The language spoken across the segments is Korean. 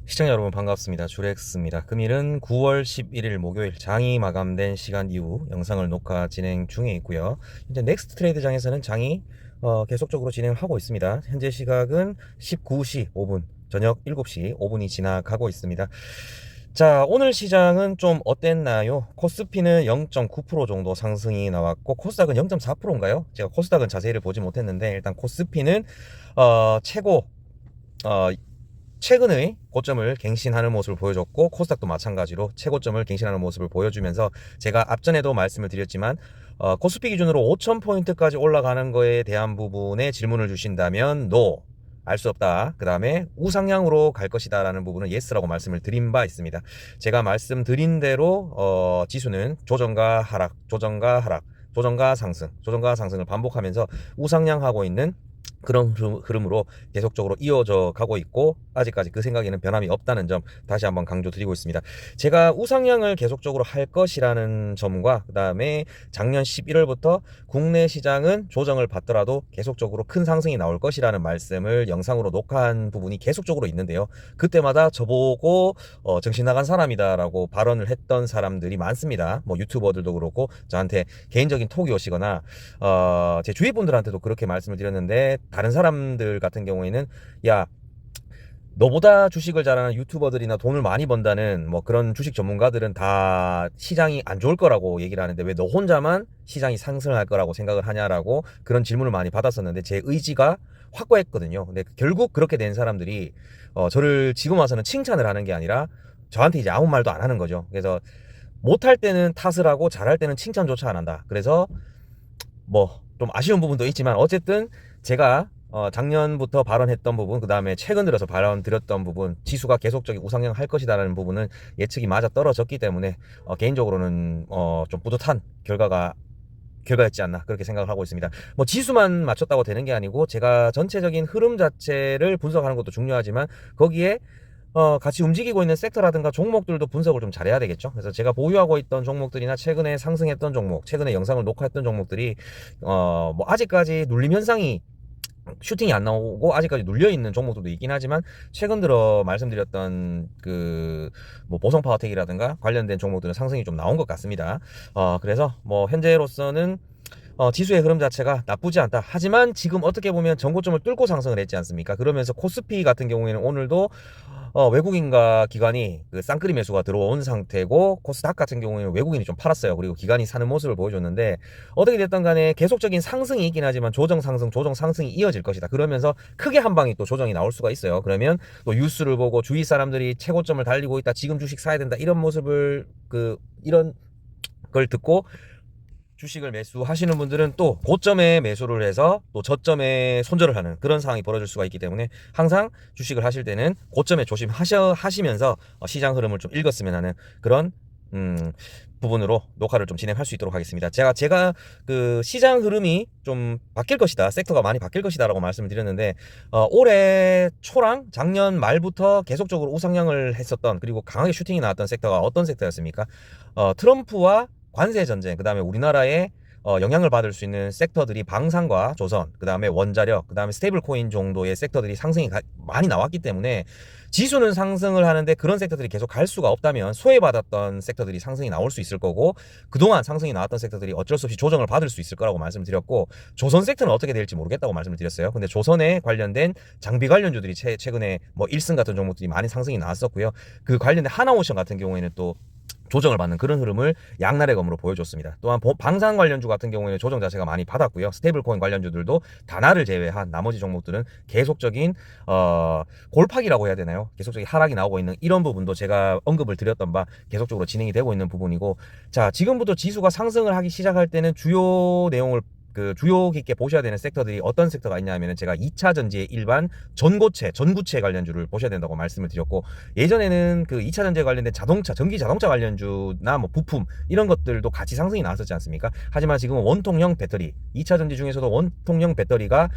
시청자 여러분 반갑습니다. 주렉스입니다. 금일은 9월 11일 목요일 장이 마감된 시간 이후 영상을 녹화 진행 중에 있고요. 현재 넥스트 트레이드 장에서는 장이 계속적으로 진행을 하고 있습니다. 현재 시각은 19시 5분, 저녁 7시 5분이 지나가고 있습니다. 자, 오늘 시장은 좀 어땠나요? 코스피는 0.9% 정도 상승이 나왔고 코스닥은 0.4%인가요? 제가 코스닥은 자세히를 보지 못했는데 일단 코스피는 최고 최근의 고점을 갱신하는 모습을 보여줬고 코스닥도 마찬가지로 최고점을 갱신하는 모습을 보여주면서 제가 앞전에도 말씀을 드렸지만 코스피 기준으로 5,000포인트까지 올라가는 거에 대한 부분에 질문을 주신다면 NO, 알 수 없다. 그 다음에 우상향으로 갈 것이다 라는 부분은 YES라고 말씀을 드린 바 있습니다. 제가 말씀드린 대로 지수는 조정과 하락, 조정과 하락, 조정과 상승, 조정과 상승을 반복하면서 우상향하고 있는 그런 흐름으로 계속적으로 이어져 가고 있고 아직까지 그 생각에는 변함이 없다는 점 다시 한번 강조드리고 있습니다. 제가 우상향을 계속적으로 할 것이라는 점과 그 다음에 작년 11월부터 국내 시장은 조정을 받더라도 계속적으로 큰 상승이 나올 것이라는 말씀을 영상으로 녹화한 부분이 계속적으로 있는데요. 그때마다 저보고 정신 나간 사람이다 라고 발언을 했던 사람들이 많습니다. 뭐 유튜버들도 그렇고 저한테 개인적인 톡이 오시거나 제 주위 분들한테도 그렇게 말씀을 드렸는데 다른 사람들 같은 경우에는 야, 너보다 주식을 잘하는 유튜버들이나 돈을 많이 번다는 뭐 그런 주식 전문가들은 다 시장이 안 좋을 거라고 얘기를 하는데 왜 너 혼자만 시장이 상승할 거라고 생각을 하냐라고 그런 질문을 많이 받았었는데 제 의지가 확고했거든요. 근데 결국 그렇게 된 사람들이 저를 지금 와서는 칭찬을 하는 게 아니라 저한테 이제 아무 말도 안 하는 거죠. 그래서 못할 때는 탓을 하고 잘할 때는 칭찬조차 안 한다. 그래서 뭐 좀 아쉬운 부분도 있지만 어쨌든 제가 작년부터 발언했던 부분, 그 다음에 최근 들어서 발언 드렸던 부분, 지수가 계속적인 우상향 할 것이다라는 부분은 예측이 맞아 떨어졌기 때문에 개인적으로는 좀 뿌듯한 결과였지 않나 그렇게 생각을 하고 있습니다. 뭐 지수만 맞췄다고 되는 게 아니고 제가 전체적인 흐름 자체를 분석하는 것도 중요하지만 거기에 같이 움직이고 있는 섹터라든가 종목들도 분석을 좀 잘해야 되겠죠. 그래서 제가 보유하고 있던 종목들이나 최근에 상승했던 종목, 최근에 영상을 녹화했던 종목들이 뭐 아직까지 눌림 현상이 슈팅이 안 나오고 아직까지 눌려 있는 종목들도 있긴 하지만 최근 들어 말씀드렸던 그 뭐 보성 파워텍이라든가 관련된 종목들은 상승이 좀 나온 것 같습니다. 그래서 뭐 현재로서는 지수의 흐름 자체가 나쁘지 않다. 하지만 지금 어떻게 보면 전고점을 뚫고 상승을 했지 않습니까? 그러면서 코스피 같은 경우에는 오늘도 외국인과 기관이 그 쌍끌이 매수가 들어온 상태고 코스닥 같은 경우에는 외국인이 좀 팔았어요. 그리고 기관이 사는 모습을 보여줬는데 어떻게 됐든 간에 계속적인 상승이 있긴 하지만 조정 상승, 조정 상승이 이어질 것이다. 그러면서 크게 한 방이 또 조정이 나올 수가 있어요. 그러면 또 뉴스를 보고 주위 사람들이 최고점을 달리고 있다. 지금 주식 사야 된다. 이런 모습을 이런 걸 듣고 주식을 매수하시는 분들은 또 고점에 매수를 해서 또 저점에 손절을 하는 그런 상황이 벌어질 수가 있기 때문에 항상 주식을 하실 때는 고점에 조심하시면서 시장 흐름을 좀 읽었으면 하는 그런 부분으로 녹화를 좀 진행할 수 있도록 하겠습니다. 제가 그 시장 흐름이 좀 바뀔 것이다, 섹터가 많이 바뀔 것이다라고 말씀을 드렸는데 올해 초랑 작년 말부터 계속적으로 우상향을 했었던 그리고 강하게 슈팅이 나왔던 섹터가 어떤 섹터였습니까? 트럼프와 관세 전쟁, 그 다음에 우리나라에 영향을 받을 수 있는 섹터들이 방산과 조선, 그 다음에 원자력, 그 다음에 스테이블 코인 정도의 섹터들이 상승이 많이 나왔기 때문에 지수는 상승을 하는데 그런 섹터들이 계속 갈 수가 없다면 소외받았던 섹터들이 상승이 나올 수 있을 거고 그동안 상승이 나왔던 섹터들이 어쩔 수 없이 조정을 받을 수 있을 거라고 말씀드렸고 조선 섹터는 어떻게 될지 모르겠다고 말씀을 드렸어요. 근데 조선에 관련된 장비 관련주들이 최근에 뭐 1승 같은 종목들이 많이 상승이 나왔었고요. 그 관련된 하나오션 같은 경우에는 또 조정을 받는 그런 흐름을 양날의 검으로 보여줬습니다. 또한 방산 관련주 같은 경우에는 조정 자체가 많이 받았고요. 스테이블코인 관련주들도 다나를 제외한 나머지 종목들은 계속적인 골팍이라고 해야 되나요? 계속적인 하락이 나오고 있는 이런 부분도 제가 언급을 드렸던 바 계속적으로 진행이 되고 있는 부분이고, 자, 지금부터 지수가 상승을 하기 시작할 때는 주요 내용을 주요 깊게 보셔야 되는 섹터들이 어떤 섹터가 있냐면은 제가 2차 전지의 일반 전구체 관련주를 보셔야 된다고 말씀을 드렸고, 예전에는 그 2차 전지에 관련된 전기 자동차 관련주나 뭐 부품 이런 것들도 같이 상승이 나왔었지 않습니까? 하지만 지금은 원통형 배터리, 2차 전지 중에서도 원통형 배터리가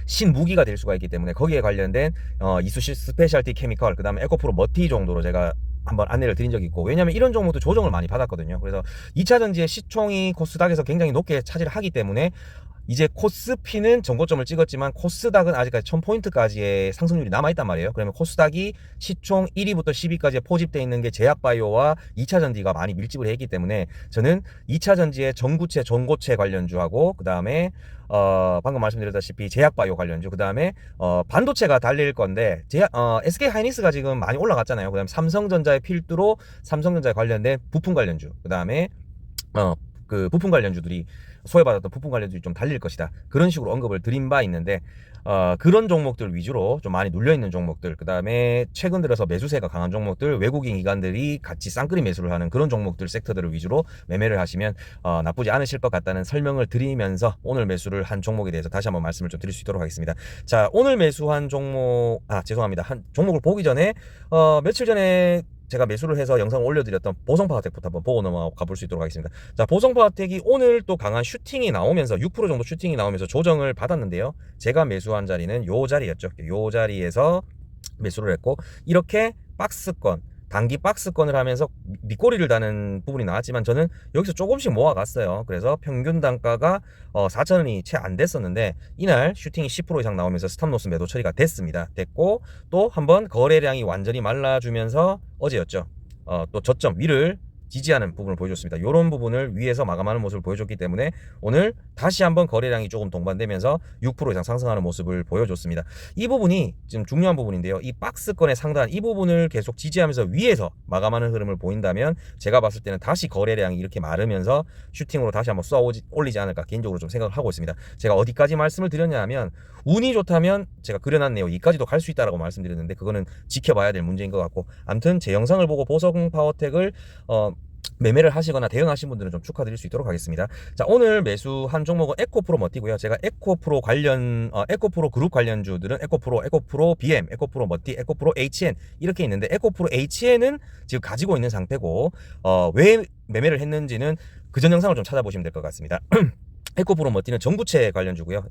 신무기가 될 수가 있기 때문에 거기에 관련된 이쑤시 스페셜티 케미컬, 그 다음에 에코프로 머티 정도로 제가 한번 안내를 드린 적이 있고, 왜냐하면 이런 종목도 조정을 많이 받았거든요. 그래서 2차 전지의 시총이 코스닥에서 굉장히 높게 차지를 하기 때문에 이제 코스피는 전고점을 찍었지만 코스닥은 아직까지 1000포인트까지의 상승률이 남아있단 말이에요. 그러면 코스닥이 시총 1위부터 10위까지에 포집되어 있는 게 제약바이오와 2차전지가 많이 밀집을 했기 때문에 저는 2차전지의 전구체, 전고체 관련주하고 그 다음에 방금 말씀드렸다시피 제약바이오 관련주, 그 다음에 반도체가 달릴 건데 SK하이닉스가 지금 많이 올라갔잖아요. 그 다음에 삼성전자의 필두로 삼성전자에 관련된 부품 관련주, 그 다음에 그 부품 관련주들이 소외받았던 부품 관련주들이 좀 달릴 것이다, 그런 식으로 언급을 드린 바 있는데 그런 종목들 위주로 좀 많이 눌려있는 종목들, 그 다음에 최근 들어서 매수세가 강한 종목들, 외국인 기관들이 같이 쌍끌이 매수를 하는 그런 종목들, 섹터들을 위주로 매매를 하시면 나쁘지 않으실 것 같다는 설명을 드리면서 오늘 매수를 한 종목에 대해서 다시 한번 말씀을 좀 드릴 수 있도록 하겠습니다. 자, 오늘 매수한 종목, 죄송합니다. 한 종목을 보기 전에 며칠 전에 제가 매수를 해서 영상을 올려드렸던 보성파워텍부터 한번 보고 넘어가 볼 수 있도록 하겠습니다. 자, 보성파워텍이 오늘 또 강한 슈팅이 나오면서 6% 정도 슈팅이 나오면서 조정을 받았는데요. 제가 매수한 자리는 요 자리였죠. 요 자리에서 매수를 했고, 이렇게 박스권, 단기 박스권을 하면서 밑꼬리를 다는 부분이 나왔지만 저는 여기서 조금씩 모아갔어요. 그래서 평균 단가가 4,000원이 채 안 됐었는데 이날 슈팅이 10% 이상 나오면서 스탑로스 매도 처리가 됐고, 또 한번 거래량이 완전히 말라주면서 어제였죠. 또 저점 위를 지지하는 부분을 보여줬습니다. 이런 부분을 위에서 마감하는 모습을 보여줬기 때문에 오늘 다시 한번 거래량이 조금 동반되면서 6% 이상 상승하는 모습을 보여줬습니다. 이 부분이 지금 중요한 부분인데요. 이 박스권의 상단, 이 부분을 계속 지지하면서 위에서 마감하는 흐름을 보인다면 제가 봤을 때는 다시 거래량이 이렇게 마르면서 슈팅으로 다시 한번 쏘아 올리지 않을까 개인적으로 좀 생각을 하고 있습니다. 제가 어디까지 말씀을 드렸냐 하면 운이 좋다면 제가 그려놨네요. 이까지도 갈 수 있다라고 말씀드렸는데 그거는 지켜봐야 될 문제인 것 같고, 아무튼 제 영상을 보고 보성파워텍을 매매를 하시거나 대응하신 분들은 좀 축하드릴 수 있도록 하겠습니다. 자, 오늘 매수한 종목은 에코프로 머티고요. 제가 에코프로 그룹 관련주들은 에코프로 BM, 에코프로 머티, 에코프로 HN 이렇게 있는데, 에코프로 HN은 지금 가지고 있는 상태고 왜 매매를 했는지는 그전 영상을 좀 찾아보시면 될 것 같습니다. 에코프로 머티는 전구체 관련주고요.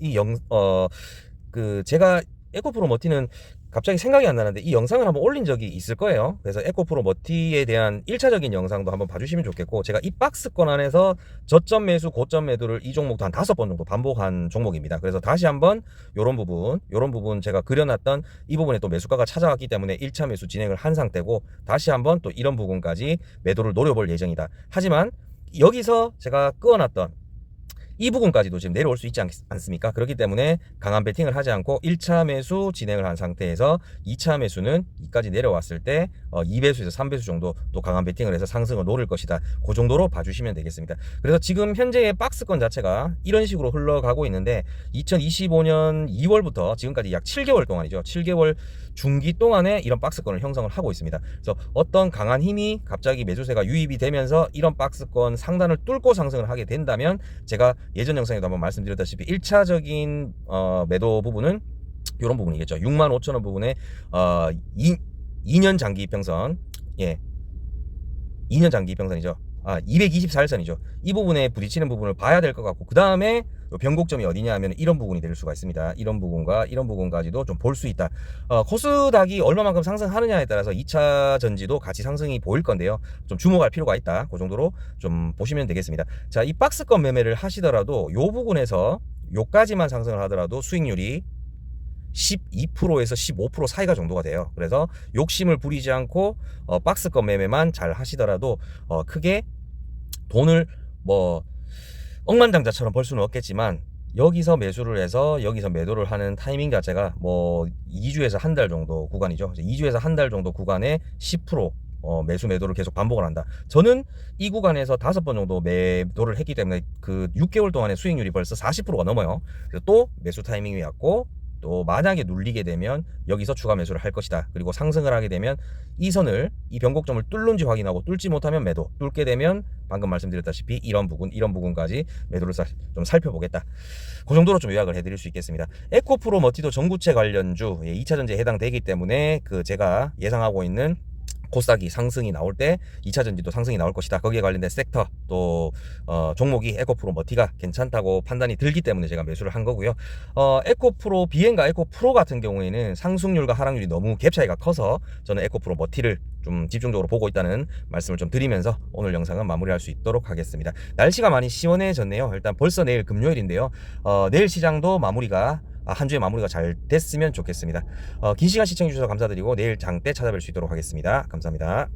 제가 에코프로 머티는 갑자기 생각이 안 나는데 이 영상을 한번 올린 적이 있을 거예요. 그래서 에코프로 머티에 대한 1차적인 영상도 한번 봐주시면 좋겠고, 제가 이 박스권 안에서 저점 매수, 고점 매도를 이 종목도 한 5번 정도 반복한 종목입니다. 그래서 다시 한번 요런 부분 제가 그려놨던 이 부분에 또 매수가가 찾아왔기 때문에 1차 매수 진행을 한 상태고, 다시 한번 또 이런 부분까지 매도를 노려볼 예정이다. 하지만 여기서 제가 끄어놨던 이 부분까지도 지금 내려올 수 있지 않습니까? 그렇기 때문에 강한 베팅을 하지 않고 1차 매수 진행을 한 상태에서 2차 매수는 이까지 내려왔을 때 2배수에서 3배수 정도 또 강한 베팅을 해서 상승을 노릴 것이다. 그 정도로 봐주시면 되겠습니다. 그래서 지금 현재의 박스권 자체가 이런 식으로 흘러가고 있는데 2025년 2월부터 지금까지 약 7개월 동안이죠. 7개월 중기 동안에 이런 박스권을 형성을 하고 있습니다. 그래서 어떤 강한 힘이 갑자기 매수세가 유입이 되면서 이런 박스권 상단을 뚫고 상승을 하게 된다면, 제가 예전 영상에도 한번 말씀드렸다시피 1차적인 매도 부분은 이런 부분이겠죠. 65,000원 부분에 2년 장기 이평선, 2년 장기 이평선이죠. 224일선이죠. 이 부분에 부딪히는 부분을 봐야 될 것 같고, 그 다음에 변곡점이 어디냐 하면 이런 부분이 될 수가 있습니다. 이런 부분과 이런 부분까지도 좀 볼 수 있다. 코스닥이 얼마만큼 상승하느냐에 따라서 2차 전지도 같이 상승이 보일 건데요. 좀 주목할 필요가 있다. 그 정도로 좀 보시면 되겠습니다. 자, 이 박스권 매매를 하시더라도 요 부분에서 요까지만 상승을 하더라도 수익률이 12%에서 15% 사이가 정도가 돼요. 그래서 욕심을 부리지 않고 박스권 매매만 잘 하시더라도 크게 돈을 억만장자처럼 벌 수는 없겠지만, 여기서 매수를 해서 여기서 매도를 하는 타이밍 자체가 2주에서 한 달 정도 구간이죠. 2주에서 한 달 정도 구간에 10% 매수 매도를 계속 반복을 한다. 저는 이 구간에서 5번 정도 매도를 했기 때문에 그 6개월 동안의 수익률이 벌써 40%가 넘어요. 그래서 또 매수 타이밍이 왔고, 또 만약에 눌리게 되면 여기서 추가 매수를 할 것이다. 그리고 상승을 하게 되면 이 선을, 이 변곡점을 뚫는지 확인하고, 뚫지 못하면 매도, 뚫게 되면 방금 말씀드렸다시피 이런 부분까지 매도를 좀 살펴보겠다. 그 정도로 좀 요약을 해드릴 수 있겠습니다. 에코프로 머티도 전구체 관련주 2차전지에 해당되기 때문에 제가 예상하고 있는 코스닥이 상승이 나올 때 2차 전지도 상승이 나올 것이다. 거기에 관련된 섹터 또 종목이 에코프로 머티가 괜찮다고 판단이 들기 때문에 제가 매수를 한 거고요. 에코프로 비엔과 에코프로 같은 경우에는 상승률과 하락률이 너무 갭 차이가 커서 저는 에코프로 머티를 좀 집중적으로 보고 있다는 말씀을 좀 드리면서 오늘 영상은 마무리할 수 있도록 하겠습니다. 날씨가 많이 시원해졌네요. 일단 벌써 내일 금요일인데요. 내일 시장도 마무리가 한 주의 마무리가 잘 됐으면 좋겠습니다. 긴 시간 시청해 주셔서 감사드리고 내일 장 때 찾아뵐 수 있도록 하겠습니다. 감사합니다.